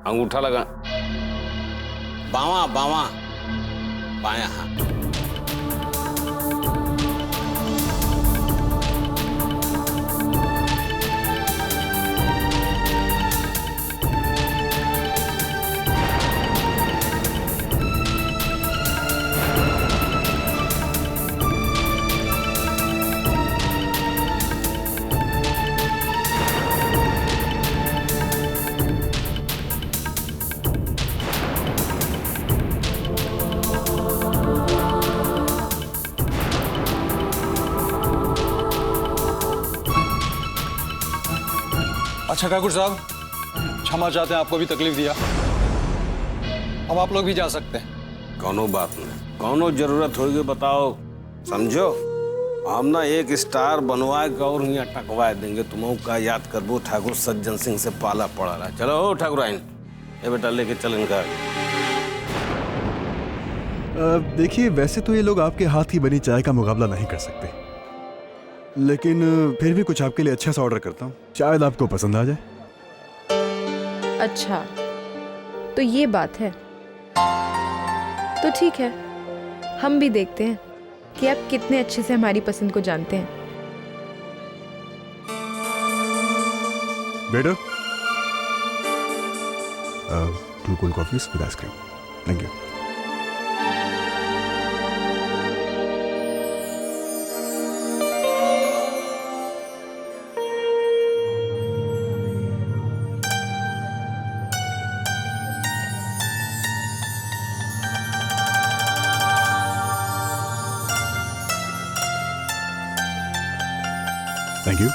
अंगूठा लगा। बावा बावा बाया हाथ। अच्छा ठाकुर साहब, क्षमा चाहते हैं, आपको भी तकलीफ दिया। अब आप लोग भी जा सकते हैं। कौनो बात नहीं, कौनो जरूरत होगी बताओ, समझो। हम ना एक स्टार बनवा के और यहाँ टकवा देंगे। तुम का याद करबो ठाकुर सज्जन सिंह से पाला पड़ा रहा। चलो हो ठाकुर आइन, ये बेटा लेके चल इनका। देखिए, वैसे तो ये लोग आपके हाथ की बनी चाय का मुकाबला नहीं कर सकते, लेकिन फिर भी कुछ आपके लिए अच्छा सा ऑर्डर करता हूँ, शायद आपको पसंद आ जाए। अच्छा, तो ये बात है। तो ठीक है, हम भी देखते हैं कि आप कितने अच्छे से हमारी पसंद को जानते हैं। Waiter, 2 cold coffees with ice cream. Thank you. Thank you.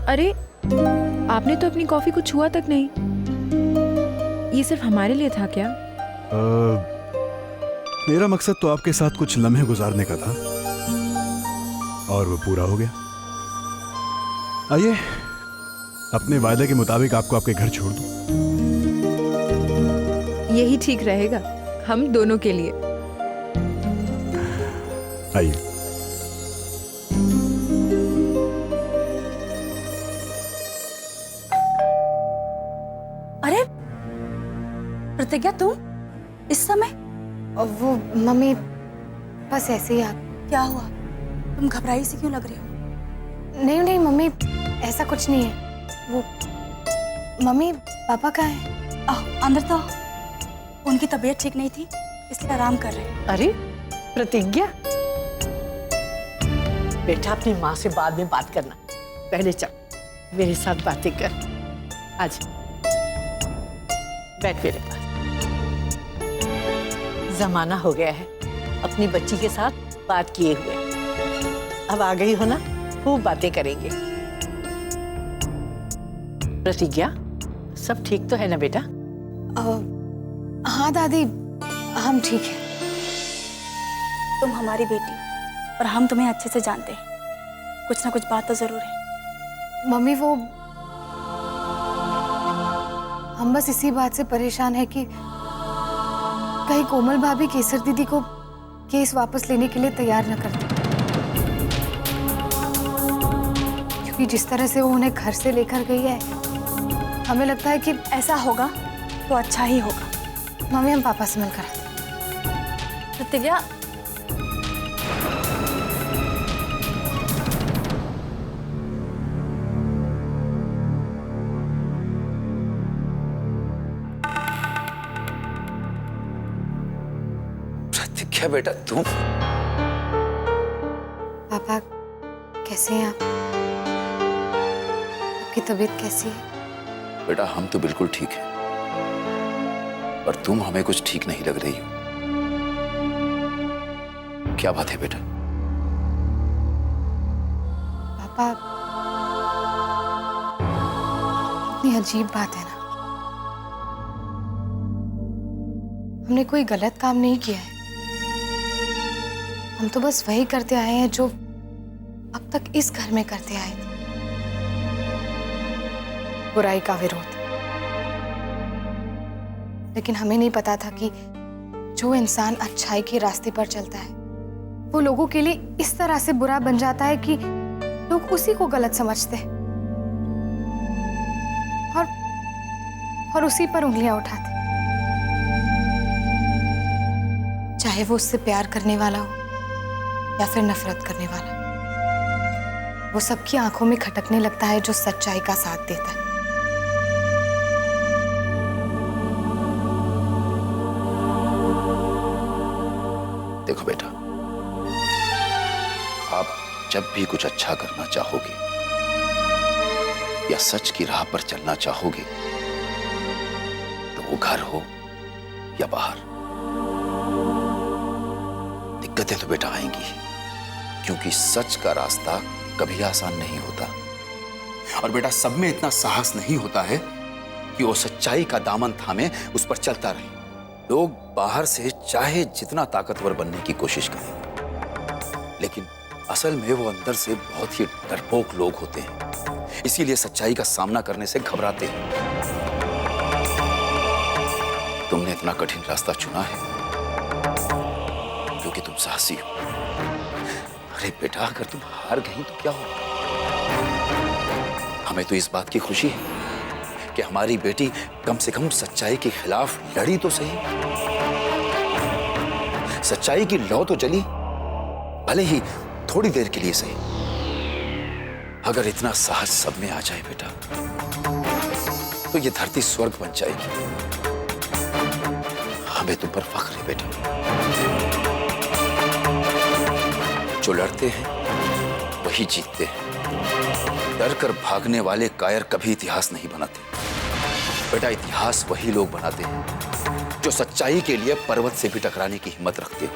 अरे, आपने तो अपनी कॉफी को छुआ तक नहीं। ये सिर्फ हमारे लिए था क्या? मेरा मकसद तो आपके साथ कुछ लम्हे गुजारने का था और वो पूरा हो गया। आइए, अपने वायदे के मुताबिक आपको आपके घर छोड़ दूं। यही ठीक रहेगा हम दोनों के लिए। आइए। अरे प्रतिज्ञा, तुम इस समय? वो मम्मी, बस ऐसे ही। आप क्या हुआ? तुम घबराई सी क्यों लग रही हो? नहीं नहीं मम्मी, ऐसा कुछ नहीं है। वो मम्मी, पापा कहाँ हैं? अंदर तो उनकी तबीयत ठीक नहीं थी, इसलिए आराम कर रहे हैं। अरे प्रतिज्ञा, बेटा अपनी माँ से बाद में बात करना, पहले चल मेरे साथ बातें कर। आज बैठ मेरे पास। जमाना हो गया है अपनी बच्ची के साथ बात किए हुए। अब आ गई हो ना, खूब बातें करेंगे। प्रतिज्ञा, सब ठीक तो है ना बेटा? हाँ दादी, हम ठीक हैं। तुम हमारी बेटी हो और हम तुम्हें अच्छे से जानते हैं। कुछ ना कुछ बात तो जरूर है। मम्मी, वो हम बस इसी बात से परेशान है कि कहीं कोमल भाभी केसर दीदी को केस वापस लेने के लिए तैयार न कर दे, क्योंकि जिस तरह से वो उन्हें घर से लेकर गई है, हमें लगता है कि ऐसा होगा तो अच्छा ही होगा। मम्मी, हम पापा से मिलकर आते हैं। प्रतिज्ञा, क्या बेटा तुम? पापा कैसे हैं आप? आपकी तबीयत कैसी है? बेटा हम तो बिल्कुल ठीक हैं, पर तुम हमें कुछ ठीक नहीं लग रही हो। क्या बात है बेटा? पापा इतनी अजीब बात है ना, हमने कोई गलत काम नहीं किया है। हम तो बस वही करते आए हैं जो अब तक इस घर में करते आए थे, बुराई का विरोध। लेकिन हमें नहीं पता था कि जो इंसान अच्छाई के रास्ते पर चलता है वो लोगों के लिए इस तरह से बुरा बन जाता है कि लोग उसी को गलत समझते हैं और उसी पर उंगलियां उठाते, चाहे वो उससे प्यार करने वाला हो या फिर नफरत करने वाला। वो सबकी आंखों में खटकने लगता है जो सच्चाई का साथ देता है। देखो बेटा, आप जब भी कुछ अच्छा करना चाहोगे या सच की राह पर चलना चाहोगे तो वो घर हो या बाहर, दिक्कतें तो बेटा आएंगी ही, क्योंकि सच का रास्ता कभी आसान नहीं होता। और बेटा सब में इतना साहस नहीं होता है कि वो सच्चाई का दामन थामे उस पर चलता रहे। लोग बाहर से चाहे जितना ताकतवर बनने की कोशिश करें, लेकिन असल में वो अंदर से बहुत ही डरपोक लोग होते हैं, इसीलिए सच्चाई का सामना करने से घबराते हैं। तुमने इतना कठिन रास्ता चुना है क्योंकि तुम साहसी हो। अरे बेटा अगर तुम हार गई तो क्या होगा? हमें तो इस बात की खुशी है कि हमारी बेटी कम से कम सच्चाई के खिलाफ लड़ी तो सही, सच्चाई की लौ तो जली, भले ही थोड़ी देर के लिए सही। अगर इतना साहस सब में आ जाए बेटा तो ये धरती स्वर्ग बन जाएगी। हमें तुम पर फख्र है बेटा। जो लड़ते हैं वही जीतते हैं। डर कर भागने वाले कायर कभी इतिहास नहीं बनाते बेटा। इतिहास वही लोग बनाते हैं जो सच्चाई के लिए पर्वत से भी टकराने की हिम्मत रखते हो।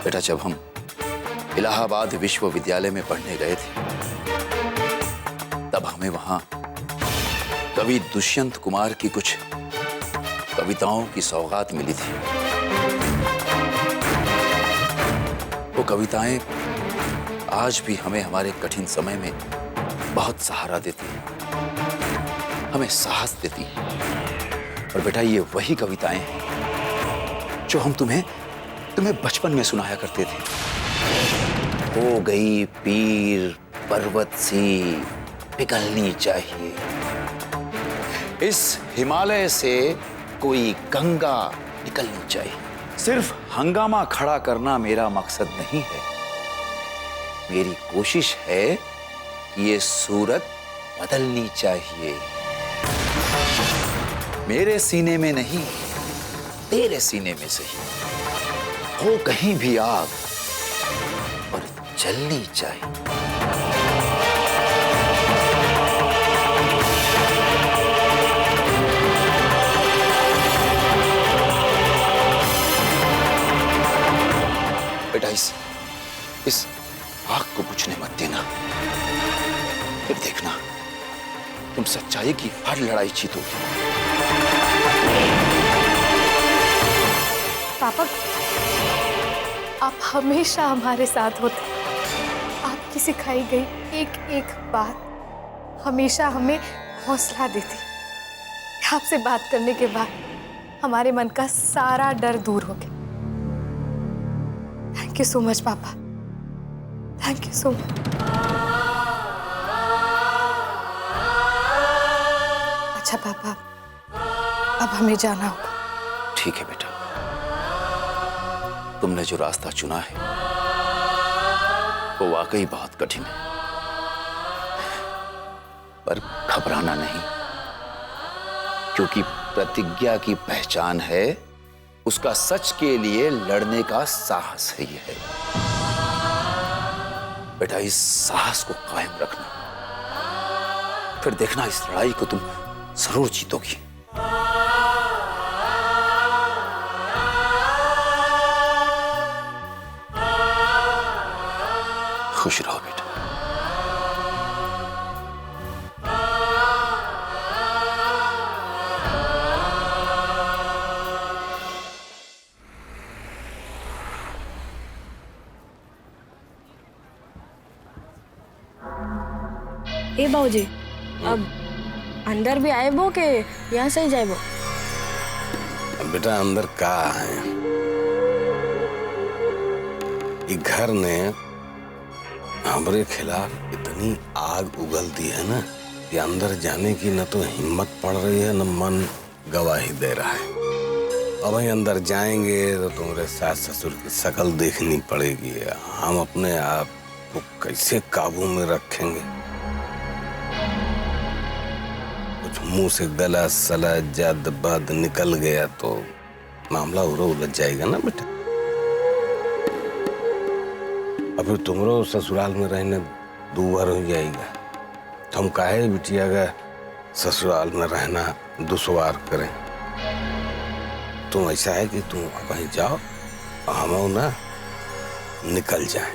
बेटा जब हम इलाहाबाद विश्वविद्यालय में पढ़ने गए थे तब हमें वहां कवि दुष्यंत कुमार की कुछ कविताओं की सौगात मिली थी। वो कविताएं आज भी हमें हमारे कठिन समय में बहुत सहारा देती हैं, हमें साहस देती हैं। और बेटा ये वही कविताएं हैं जो हम तुम्हें बचपन में सुनाया करते थे। हो गई पीर पर्वत सी पिघलनी चाहिए, इस हिमालय से कोई गंगा निकलनी चाहिए। सिर्फ हंगामा खड़ा करना मेरा मकसद नहीं है, मेरी कोशिश है कि ये सूरत बदलनी चाहिए। मेरे सीने में नहीं, तेरे सीने में सही हो कहीं भी आग और जलनी चाहिए। बेटा इस आग को बुझने मत देना, फिर देखना तुम सच्चाई की हर लड़ाई जीतोगे। पापा आप हमेशा हमारे साथ होते। आपकी सिखाई गई एक एक बात हमेशा हमें हौसला देती। आपसे बात करने के बाद हमारे मन का सारा डर दूर हो गया। थैंक यू सो मच पापा, थैंक यू सो मच। अच्छा पापा अब हमें जाना होगा। ठीक है बेटा, तुमने जो रास्ता चुना है वो वाकई बहुत कठिन है, पर घबराना नहीं, क्योंकि प्रतिज्ञा की पहचान है उसका सच के लिए लड़ने का साहस है। ये है बेटा, इस साहस को कायम रखना, फिर देखना इस लड़ाई को तुम जरूर जीतोगी। खुश रहो बेटा। ए बाबूजी, अब अंदर भी आए बो के यहाँ से ही जाए बो? अब बेटा अंदर का है, ये घर ने हमारे खिलाफ इतनी आग उगल दी है ना कि अंदर जाने की न तो हिम्मत पड़ रही है न मन गवाही दे रहा है। अब वहीं अंदर जाएंगे तो तुम्हारे सास ससुर की शक्ल देखनी पड़ेगी। हम अपने आप को कैसे काबू में रखेंगे? कुछ मुंह से गला सला जद बद निकल गया तो मामला उरो उलझ जाएगा ना बेटा। अब फिर तुमरो ससुराल में रहने 2 बार हो जाएगा। तो हम काहे बिटिया का ससुराल में रहना दुश्वार करें? तुम ऐसा है कि तुम वहीं जाओ और हम ना निकल जाए।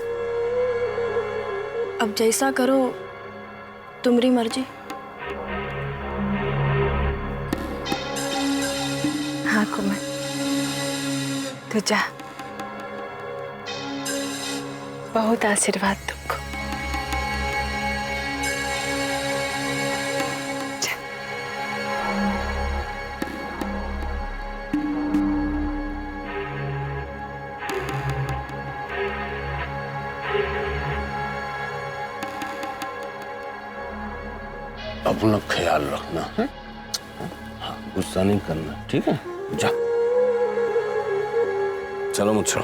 अब जैसा करो तुम्हारी मर्जी। हाँ कुमार, तू जा। बहुत आशीर्वाद तुमको। अपना ख्याल रखना है, गुस्सा नहीं करना, ठीक है? जा चलो मुझे।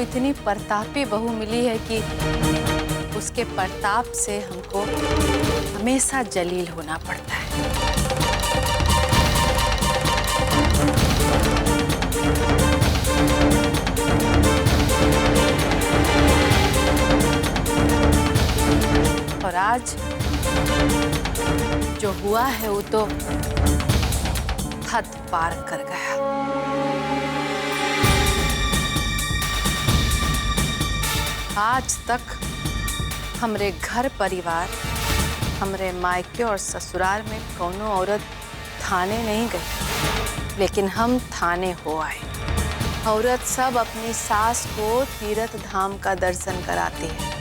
इतनी प्रतापी बहू मिली है कि उसके प्रताप से हमको हमेशा जलील होना पड़ता है। और आज जो हुआ है वो तो हद पार कर गया। आज तक हमरे घर परिवार, हमरे मायके और ससुराल में कोनो औरत थाने नहीं गई, लेकिन हम थाने हो आए। औरत सब अपनी सास को तीर्थ धाम का दर्शन कराती है,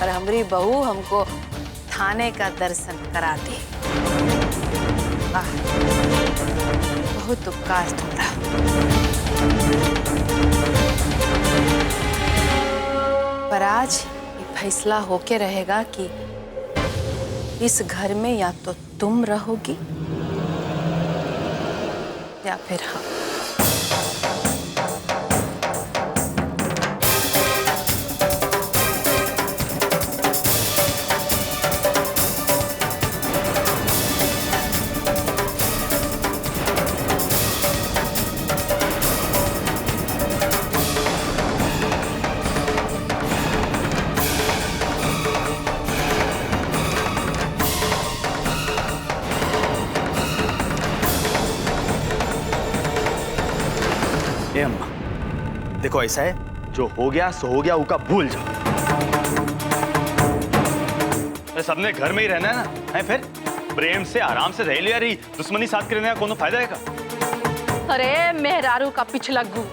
पर हमारी बहू हमको थाने का दर्शन कराती है। वाह, बहुत उपकार तुम्हारा। पर आज ये फैसला होके रहेगा कि इस घर में या तो तुम रहोगी या फिर हम। ए अम्मा, देखो ऐसा है, जो हो गया सो हो गया, उका भूल जाओ। सबने घर में ही रहना है ना, है फिर प्रेम से आराम से रह लिया, रही दुश्मनी साथ करने का कोनो फायदा है का? अरे मेहरारू का पिछलग्गू,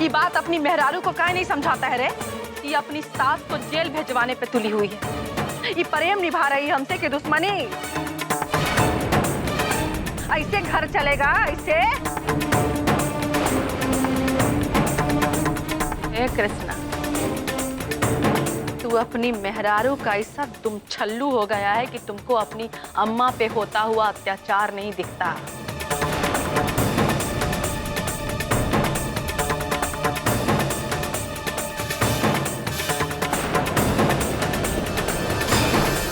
ये बात अपनी मेहरारू को काहे नहीं समझाता है रे? ये अपनी सास को जेल भेजवाने पे तुली हुई है। ये प्रेम निभा रही है हमसे कि दुश्मनी? ऐसे घर चलेगा ऐसे? ए कृष्णा, तू अपनी मेहरारू का ऐसा तुम छल्लू हो गया है कि तुमको अपनी अम्मा पे होता हुआ अत्याचार नहीं दिखता।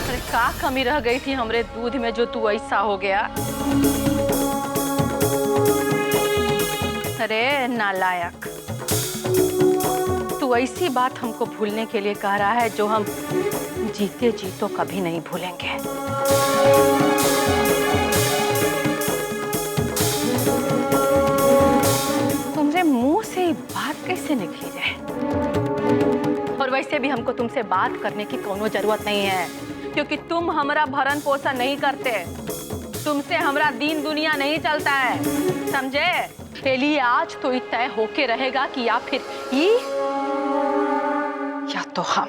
अरे का कमी रह गई थी हमरे दूध में जो तू ऐसा हो गया? अरे नालायक, तू ऐसी बात हमको भूलने के लिए कह रहा है जो हम जीते जी तो कभी नहीं भूलेंगे। तुमरे मुंह से ये बात कैसे निकली है? और वैसे भी हमको तुमसे बात करने की कोनो जरूरत नहीं है, क्योंकि तुम हमारा भरण पोषण नहीं करते। तुमसे हमारा दीन दुनिया नहीं चलता है, समझे? लिए आज तो ये तय होके रहेगा कि या फिर ये या तो हम।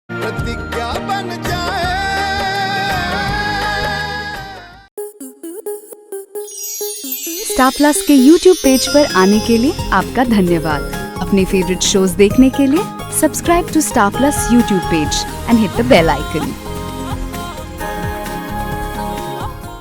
प्रतिज्ञा बन जाए। स्टार प्लस के YouTube पेज पर आने के लिए आपका धन्यवाद। अपने फेवरेट शोज देखने के लिए subscribe to Star Plus YouTube page and hit the bell icon.